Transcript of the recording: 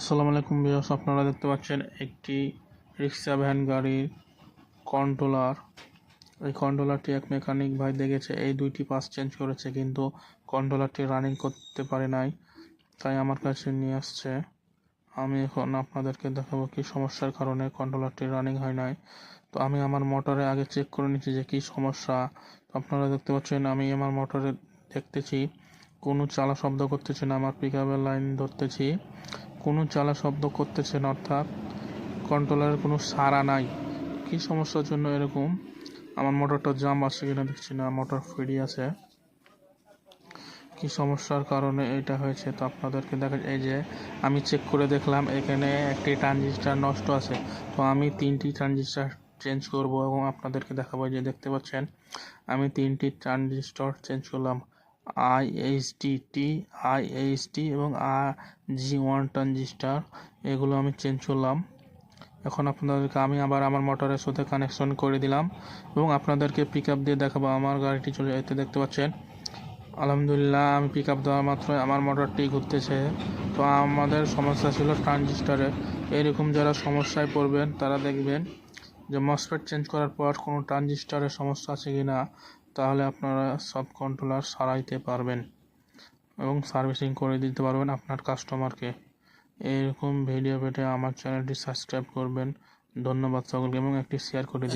আসসালামু আলাইকুম ভিউয়ার্স, আপনারা দেখতে পাচ্ছেন একটি রিক্সা ভ্যান গাড়ির কন্ট্রোলার। এই কন্ট্রোলারটি এক মেকানিক ভাই দেখেছে, এই দুইটি পার্টস চেঞ্জ করেছে, কিন্তু কন্ট্রোলারটি রানিং করতে পারে নাই, তাই আমার কাছে নিয়ে আসছে। আমি এখন আপনাদেরকে দেখাবো কি সমস্যার কারণে কন্ট্রোলারটি রানিং হয় নাই। তো আমি আমার মোটরে আগে চেক করে নিচ্ছি যে কি সমস্যা। আপনারা দেখতে পাচ্ছেন আমি আমার মোটরে দেখতেছি কোনো চালা শব্দ করতেছে না, আমার পিকআপের লাইন ধরতেছি কোনো চালা শব্দ করতেছে না, অর্থাৎ কন্ট্রোলারের কোনো সাড়া নাই। কি সমস্যার জন্য এরকম? আমার মোটরটা জাম আছে কিনা দেখছি না, মোটর ফ্রি আছে। কি সমস্যার কারণে এটা হয়েছে তো আপনাদেরকে দেখা, এই যে আমি চেক করে দেখলাম এখানে একটি ট্রানজিস্টার নষ্ট আছে। তো আমি 3টি ট্রানজিস্টার চেঞ্জ করব এবং আপনাদেরকে দেখাবো। যে দেখতে পাচ্ছেন আমি 3টি ট্রানজিস্টর চেঞ্জ করলাম, IHT এবং G1 ট্রানজিস্টার, এগুলো আমি চেঞ্জ করলাম। এখন আপনাদেরকে আমি আবার আমার মোটরের সাথে কানেকশন করে দিলাম এবং আপনাদেরকে পিকআপ দিয়ে দেখাবো। আমার গাড়িটি চলে যেতে দেখতে পাচ্ছেন, আলহামদুলিল্লাহ আমি পিকআপ দেওয়া মাত্র আমার মোটরটি ঘুরতেছে। তো আমাদের সমস্যা ছিল ট্রানজিস্টারে। এরকম যারা সমস্যায় পড়বেন তারা দেখবেন যে মসফেট চেঞ্জ করার পর কোনো ট্রানজিস্টারের সমস্যা আছে কি না, তাহলে আপনারা সব কন্ট্রোলার সারাইতে পারবেন এবং সার্ভিসিং করে দিতে পারবেন আপনার কাস্টমারকে। এরকম ভিডিও পেতে আমার চ্যানেলটি সাবস্ক্রাইব করবেন। ধন্যবাদ সকলকে এবং একটি শেয়ার করে দিন।